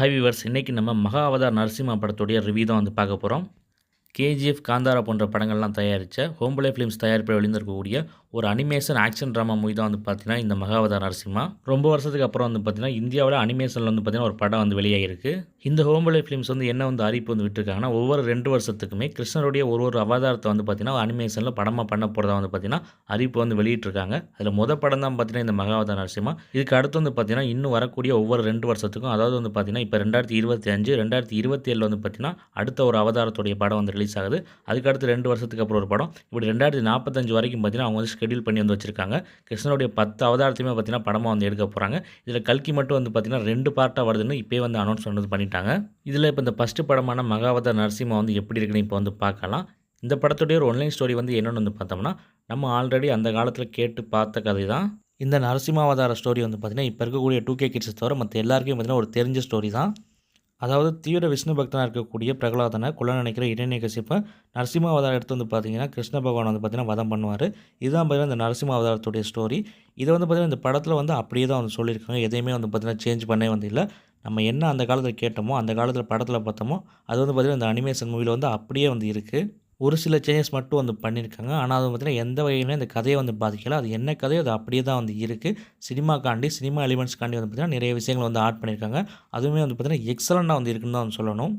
Hi viewers, இன்றைக்கி நம்ம மகா அவதார் நரசிம்மா படத்துடைய ரிவ்யூ தான் வந்து பார்க்க போகிறோம். கேஜிஎஃப், காந்தாரா போன்ற படங்கள்லாம் தயாரித்த ஹோம்பலே ஃபிலிம்ஸ் தயாரிப்பில் வெளிந்திருக்கக்கூடிய ஒரு அனிமேஷன் ஆக்ஷன் ட்ராமா மூவி தான் வந்து பார்த்தீங்கன்னா இந்த மகா அவதார் நரசிம்மா. ரொம்ப வருஷத்துக்கு அப்புறம் வந்து பார்த்தீங்கன்னா இந்தியாவில் அனிமேஷனில் வந்து பார்த்தீங்கன்னா ஒரு படம் வந்து வெளியாகிருக்கு. இந்த ஹோம்பலே ஃபிலிம்ஸ் வந்து என்ன வந்து அறிவிப்பு வந்து விட்டுருக்காங்கன்னா, ஒவ்வொரு 2 வருஷத்துக்குமே கிருஷ்ணருடைய ஒரு அவதாரத்தை வந்து பார்த்தீங்கன்னா அனிமேஷனில் படமாக பண்ண போகிறதா வந்து பார்த்தீங்கன்னா அறிவிப்பு வந்து வெளியிட்டிருக்காங்க. அதில் படம் தான் பார்த்தீங்கன்னா இந்த மகா அவதார் நரசிம்மா. இதுக்கு அடுத்து வந்து பார்த்தீங்கன்னா இன்னும் வரக்கூடிய ஒவ்வொரு 2 வருஷத்துக்கும், அதாவது வந்து பார்த்தீங்கன்னா இப்போ 2025, 2027 வந்து பார்த்தீங்கன்னா அடுத்த ஒரு அவதாரத்துடைய படம் வந்து ரிலீஸ் ஆகுது. அதுக்கடுத்து 2 வருஷத்துக்கு அப்புறம் ஒரு படம், இப்படி 2045 வரைக்கும் பார்த்தீங்கன்னா அவங்க வந்து ஷெட்யூல் பண்ணி வந்து வச்சிருக்காங்க. கிருஷ்ணனுடைய 10 அவதாரத்தையுமே பார்த்தீங்கன்னா படமாக வந்து எடுக்க போகிறாங்க. இதில் கல்கி மட்டும் வந்து பார்த்தீங்கன்னா 2 பார்ட்டாக வருதுன்னு இப்போயே வந்து அனௌன்ஸ்மெண்ட் வந்து பண்ணிட்டாங்க. இதில் இப்போ இந்த ஃபஸ்ட்டு படமான மகா அவதார் நரசிம்மா வந்து எப்படி இருக்குன்னு இப்போ வந்து பார்க்கலாம். இந்த படத்துடைய ஒரு ஒன்லைன் ஸ்டோரி வந்து என்னென்னு வந்து பார்த்தோம்னா, நம்ம ஆல்ரெடி அந்த காலத்தில் கேட்டு பார்த்த கதை தான் இந்த நரசிம்மா அவதார ஸ்டோரி. வந்து பார்த்தீங்கன்னா இப்போ இருக்கக்கூடிய 2K கிட்ஸை தவிர மற்ற எல்லாருக்கும் பார்த்தீங்கன்னா ஒரு தெரிஞ்ச ஸ்டோரி தான். அதாவது தீவிர விஷ்ணு பக்தனாக இருக்கக்கூடிய பிரகலாதனை கொல்ல நினைக்கிற இரண்யகசிப்பை நரசிம்ம அவதாரம் எடுத்து வந்து பார்த்திங்கன்னா கிருஷ்ண பகவான் வந்து பார்த்திங்கன்னா வதம் பண்ணுவார். இதுதான் பார்த்திங்கன்னா இந்த நரசிம்ம அவதாரத்துடைய ஸ்டோரி. இதை வந்து பார்த்திங்கன்னா இந்த படத்தில் வந்து அப்படியே தான் வந்து சொல்லியிருக்காங்க. எதையுமே வந்து பார்த்திங்கன்னா சேஞ்ச் பண்ணே வந்து இல்லை. நம்ம என்ன அந்த காலத்தில் கேட்டோமோ, அந்த காலத்தில் படத்தில் பார்த்தோமோ, அது வந்து பார்த்திங்கன்னா இந்த அனிமேஷன் மூவியில் வந்து அப்படியே வந்து இருக்குது. ஒரு சில சேஞ்சஸ் மட்டும் வந்து பண்ணியிருக்காங்க. ஆனால் அது பார்த்திங்கன்னா எந்த வகையிலுமே இந்த கதையை வந்து பாதிக்கலை. அது என்ன கதையோ அது அப்படியே தான் வந்து இருக்குது. சினிமா எலிமெண்ட்ஸ்காண்டி வந்து பார்த்திங்கன்னா நிறைய விஷயங்கள் வந்து ஆட் பண்ணியிருக்காங்க. அதுவுமே வந்து பார்த்திங்கன்னா எக்ஸலண்ட்டாக வந்து இருக்குன்னு தான் வந்து சொல்லணும்.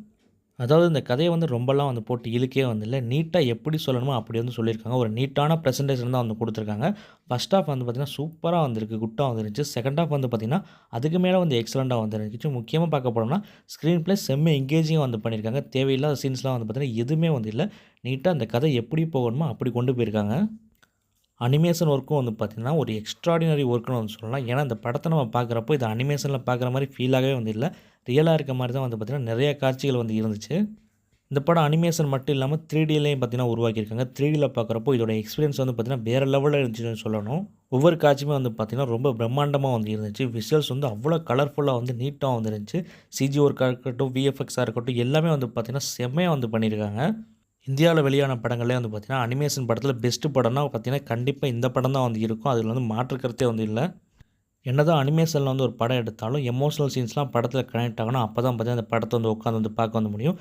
அதாவது இந்த கதையை வந்து ரொம்பலாம் வந்து போட்டு இழுக்கவே வந்து இல்லை. நீட்டாக எப்படி சொல்லணுமோ அப்படி வந்து சொல்லியிருக்காங்க. ஒரு நீட்டான ப்ரெசன்டேஷன் தான் வந்து கொடுத்துருக்காங்க. ஃபர்ஸ்ட் ஹாஃப் வந்து பார்த்திங்கன்னா சூப்பராக வந்திருக்கு, குட்டாக வந்துருந்துச்சு. செகண்ட் ஹாஃப் வந்து பார்த்திங்கன்னா அதுக்கு மேலே வந்து எக்ஸலண்ட்டாக வந்துருந்துச்சு. முக்கியமாக பார்க்க போனோம்னா ஸ்க்ரீன் ப்ளே செம்ம எங்கேஜிங்காக வந்து பண்ணியிருக்காங்க. தேவையில்லாத சீன்ஸ்லாம் வந்து பார்த்திங்கன்னா எதுவுமே வந்து இல்லை. நீட்டாக அந்த கதை எப்படி போகணுமோ அப்படி கொண்டு போயிருக்காங்க. அனிமேஷன் ஒர்க்கும் வந்து பார்த்திங்கன்னா ஒரு எக்ஸ்ட்ராடினரி ஒர்க்குன்னு வந்து சொல்லலாம். ஏன்னா இந்த படத்தை நம்ம பார்க்குறப்போ இது அனிமேஷனில் பார்க்குற மாதிரி ஃபீலாகவே வந்து இல்லை. ரியலாக இருக்க மாதிரி தான் வந்து பார்த்திங்கன்னா நிறைய காட்சிகள் வந்து இருந்துச்சு. இந்த படம் அனிமேஷன் மட்டும் இல்லாமல் 3Dலையும் பார்த்திங்கன்னா உருவாக்கியிருக்காங்க. 3Dயில் பார்க்குறப்போ இதோட எக்ஸ்பீரியன்ஸ் வந்து பார்த்திங்கன்னா வேறு லெவலில் இருந்துச்சுன்னு சொல்லணும். ஒவ்வொரு காட்சியுமே வந்து பார்த்திங்கன்னா ரொம்ப பிரம்மாண்டமாக வந்து இருந்துச்சு. விஷுவல்ஸ் வந்து அவ்வளோ கலர்ஃபுல்லாக வந்து நீட்டாக வந்து இருந்துச்சு. சிஜி ஒர்க்காக இருக்கட்டும், விஎஃப்எக்ஸாக இருக்கட்டும், எல்லாமே வந்து பார்த்திங்கன்னா செம்மையாக வந்து பண்ணியிருக்காங்க. இந்தியாவில் வெளியான படங்களே வந்து பார்த்திங்கன்னா அனிமேஷன் படத்தில் பெஸ்ட்டு படம்னா பார்த்திங்கன்னா கண்டிப்பாக இந்த படம் தான் வந்து இருக்கும். அதில் வந்து மாற்று கருத்தே வந்து இல்லை. என்னதான் அனிமேஷனில் வந்து ஒரு படம் எடுத்தாலும் எமோஷனல் சீன்ஸ்லாம் படத்தில் கனெக்ட் ஆகணும். அப்போ தான் பார்த்திங்கன்னா அந்த படத்தை வந்து உட்காந்து வந்து பார்க்க வந்து முடியும்.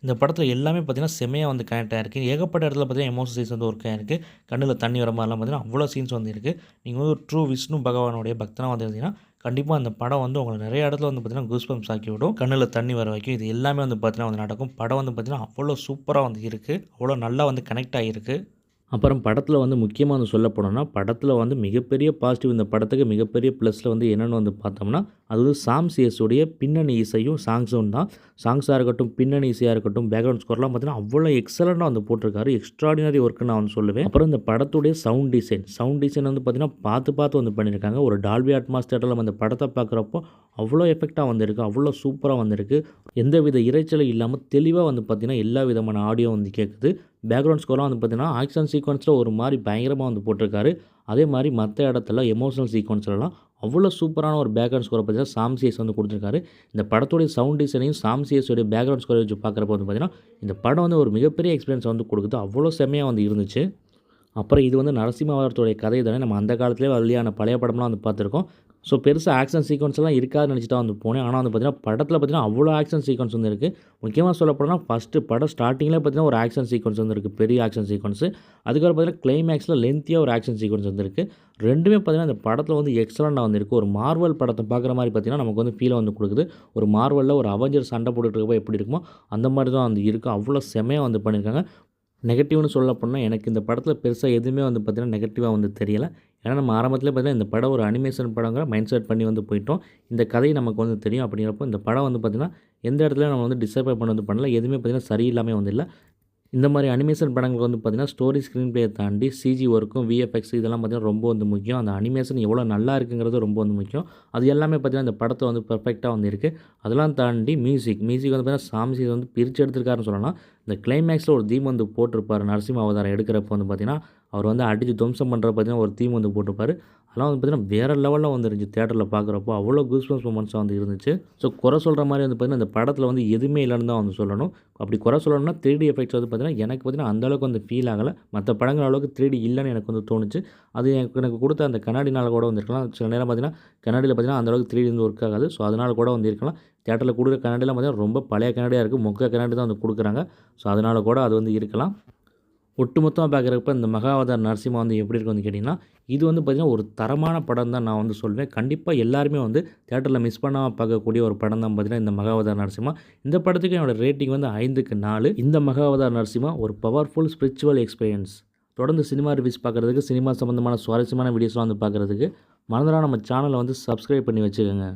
இந்த படத்தில் எல்லாமே பார்த்திங்கன்னா செம்மையாக வந்து கனெக்ட் ஆகிருக்கு. ஏகப்பட்ட இடத்துல பார்த்திங்கன்னா எமோஷனல் சீன்ஸ் வந்து ஒர்க் ஆகிருக்கு. கண்ணில் தண்ணி வர மாதிரிலாம் பார்த்திங்கன்னா அவ்வளோ சீன்ஸ் வந்து இருக்குது. நீங்கள் வந்து ஒரு ட்ரூ விஷ்ணு பகவானுடைய பக்தனாக வந்து இருந்தீங்கன்னா கண்டிப்பாக அந்த படம் வந்து உங்களை நிறைய இடத்துல வந்து பார்த்திங்கன்னா கூஸ்பம்ஸ் ஆக்கி விடும். கண்ணில் தண்ணி வர வைக்கும். இது எல்லாமே வந்து பார்த்திங்கன்னா வந்து நடக்கும். படம் வந்து பார்த்திங்கன்னா அவ்வளோ சூப்பராக வந்து இருக்குது. அவ்வளோ நல்லா வந்து கனெக்ட் ஆகிருக்கு. அப்புறம் படத்தில் வந்து முக்கியமாக வந்து சொல்ல போனோம்னா, படத்தில் வந்து மிகப்பெரிய பாசிட்டிவ், இந்த படத்துக்கு மிகப்பெரிய ப்ளஸில் வந்து என்னென்னு வந்து பார்த்தோம்னா, அது வந்து சாம் சிஎஸோடைய பின்னணி இசையும் சாங்ஸும் தான். சாங்ஸாக இருக்கட்டும், பின்னணி இசையாக இருக்கட்டும், பேக்ரவுண்ட் ஸ்கோர்லாம் பார்த்தீங்கன்னா அவ்வளோ எக்ஸலண்ட்டாக வந்து போட்டிருக்காரு. எக்ஸ்ட்ராடினரி ஒர்க்குன்னு நான் வந்து சொல்லுவேன். அப்புறம் இந்த படத்துடைய சவுண்ட் டிசைன் வந்து பார்த்திங்கன்னா பார்த்து வந்து பண்ணியிருக்காங்க. ஒரு டால்பி அட்மாஸ் தியேட்டரில் நம்ம இந்த படத்தை பார்க்குறப்போ அவ்வளோ எஃபெக்டாக வந்திருக்கு, அவ்வளோ சூப்பராக வந்திருக்கு. எந்தவித இரைச்சலும் இல்லாமல் தெளிவாக வந்து பார்த்திங்கன்னா எல்லா விதமான ஆடியோ வந்து கேட்குது. பேக்ரவுண்ட் ஸ்கோர்லாம் வந்து பார்த்திங்கன்னா ஆக்ஷன் சீக்வன்ஸில் ஒரு மாதிரி பயங்கரமாக வந்து போட்டிருக்காரு. அதே மாதிரி மற்ற இடத்துல எமோஷனல் சீக்வன்ஸ்லாம் அவ்வளோ சூப்பரான ஒரு பேக்ரவுண்ட் ஸ்கோரை பார்த்திங்கன்னா சாம் சிஎஸ் வந்து கொடுத்துருக்காரு. இந்த படத்துடைய சவுண்ட் டிசைனையும் சாம் சிஎஸோடைய பேக்ரவுண்ட் ஸ்கோரை வச்சு பார்க்குறப்ப வந்து பார்த்திங்கன்னா இந்த படம் வந்து ஒரு மிகப்பெரிய எக்ஸ்பீரியன்ஸ் வந்து கொடுக்குது. அவ்வளோ செம்மையாக வந்து இருந்துச்சு. அப்புறம் இது வந்து நரசிம்ம அவதாரத்துடைய கதை தானே. நம்ம அந்த காலத்திலே வெளியான பழைய படம்லாம் வந்து பார்த்துருக்கோம். ஸோ பெருசாக ஆக்ஷன் சீக்வன்ஸ்லாம் இருக்காதுன்னு நினச்சிட்டு தான் வந்து போனேன். ஆனால் வந்து பார்த்திங்கன்னா படத்தில் பார்த்திங்கன்னா அவ்வளோ ஆக்ஷன் சீக்வன்ஸ் வந்து இருக்குது. முக்கியமாக சொல்ல போனால் ஃபஸ்ட்டு படம் ஸ்டார்டிங்கில் பார்த்திங்கன்னா ஒரு ஆக்ஷன் சீக்வன்ஸ் வந்து இருக்குது, பெரிய ஆக்ஷன் சீக்வன்ஸு. அதுக்கப்புறம் பார்த்திங்கன்னா கிளைமேக்ஸில் லென்த்தியாக ஒரு ஆக்ஷன் சீக்வன்ஸ் வந்துருக்கு. ரெண்டுமே பார்த்திங்கன்னா இந்த படத்தில் வந்து எக்ஸலண்ட்டாக வந்துருக்கு. ஒரு மார்வல் படத்தை பார்க்குற மாதிரி பார்த்திங்கன்னா நமக்கு வந்து ஃபீலை வந்து கொடுக்குது. ஒரு மார்வலில் ஒரு அவெஞ்சர் சண்டை போட்டுட்டு இருக்கப்போ எப்படி இருக்குமோ அந்த மாதிரி தான் வந்து இருக்குது. அவ்வளோ செம்மையாக வந்து பண்ணியிருக்காங்க. நெகட்டிவ்னு சொல்ல போனால் எனக்கு இந்த படத்தில் பெருசாக எதுவுமே வந்து பார்த்திங்கன்னா நெகட்டிவாக வந்து தெரியலை. ஏன்னா நம்ம ஆரம்பத்தில் பார்த்திங்கன்னா இந்த படம் ஒரு அனிமேஷன் படங்கிற மைண்ட் செட் பண்ணி வந்து போயிட்டோம். இந்த கதை நமக்கு வந்து தெரியும். அப்படிங்கிறப்போ இந்த படம் வந்து பார்த்திங்கன்னா எந்த இடத்துல நம்ம வந்து டிசப்பாயிண்ட் பண்ண வந்து பண்ணல. எதுவுமே பார்த்திங்கன்னா சரியில்லாமல் வந்து இல்லை. இந்த மாதிரி அனிமேஷன் படங்களுக்கு வந்து பார்த்திங்கன்னா ஸ்டோரி, ஸ்க்ரீன் ப்ளே தாண்டி சிஜி ஒர்க்கும் விஎஃப்எக்ஸ் இதெல்லாம் பார்த்திங்கன்னா ரொம்ப வந்து முக்கியம். அந்த அனிமேஷன் எவ்வளோ நல்லா இருக்குங்கிறது ரொம்ப வந்து முக்கியம். அது எல்லாமே பார்த்திங்கன்னா இந்த படத்தை வந்து பெர்ஃபெக்டாக வந்து இருக்குது. அதெல்லாம் தாண்டி மியூசிக் வந்து பார்த்திங்கன்னா சாம்சி வந்து பிரித்து எடுத்திருக்காருன்னு சொல்லலாம். இந்த கிளைமேக்ஸில் ஒரு தீம் வந்து போட்டிருப்பார். நரசிம்ம அவதாரம் எடுக்கிறப்போ வந்து பார்த்திங்கன்னா அவர் வந்து அடித்து துவம்சம் பண்ணுற பார்த்திங்கன்னா ஒரு தீம் வந்து போட்டிருப்பார். அதெல்லாம் வந்து பார்த்தீங்கன்னா வேறு லெவலில் வந்துருந்துச்சு தியேட்டரில் பார்க்குறப்போ அவ்வளோ கூஸ்பம்ஸ் மொமெண்ட்ஸாக வந்து இருந்துச்சு. ஸோ குறை சொல்கிற மாதிரி வந்து பார்த்தீங்கன்னா இந்த படத்தில் வந்து எதுவுமே இல்லைன்னு தான் வந்து சொல்லணும். அப்படி குறை சொல்லணும்னா 3D எஃபெக்ட்ஸ் வந்து பார்த்தீங்கன்னா எனக்கு பார்த்தீங்கன்னா அந்த அளவுக்கு வந்து ஃபீல் ஆகலை. மற்ற படங்கள் அளவுக்கு 3D இல்லைன்னு எனக்கு வந்து தோணுச்சு. அது எனக்கு கொடுத்த அந்த கண்ணாடினால கூட வந்திருக்கலாம். சில நேரம் பார்த்தீங்கன்னா கண்ணாடியில் பார்த்தீங்கன்னா அந்த அளவுக்கு 3D வந்து ஒர்க் ஆகாது. ஸோ அதனால கூட வந்து இருக்கலாம். தியேட்டரில் கொடுக்குற கண்ணாடிலாம் பார்த்தீங்கன்னா ரொம்ப பழைய கண்ணாடியாக இருக்குது. மொக்க கண்ணாடி தான் வந்து கொடுக்குறாங்க. ஸோ அதனால கூட அது வந்து இருக்கலாம். ஒட்டுமொத்தமாக பார்க்குறப்ப இந்த மகாவதார் நரசிம்மா வந்து எப்படி இருக்குன்னு கேட்டிங்கன்னா, இது வந்து பார்த்திங்கன்னா ஒரு தரமான படம் தான் நான் வந்து சொல்வேன். கண்டிப்பாக எல்லாருமே வந்து தியேட்டரில் மிஸ் பண்ணாமல் பார்க்கக்கூடிய ஒரு படம் தான் பார்த்திங்கன்னா இந்த மகாவதார் நரசிம்மா. இந்த படத்துக்கு என்னோட ரேட்டிங் வந்து 5க்கு 4. இந்த மகாவதார் நரசிம்மா ஒரு பவர்ஃபுல் ஸ்பிரிச்சுவல் எக்ஸ்பீரியன்ஸ். தொடர்ந்து சினிமா ரிவ்யூஸ் பார்க்குறதுக்கு, சினிமா சம்மந்தமான சுவாரஸ்யமான வீடியோஸ்லாம் வந்து பார்க்குறதுக்கு மறந்துடாம நம்ம சேனலை வந்து சப்ஸ்கிரைப் பண்ணி வச்சுக்கோங்க.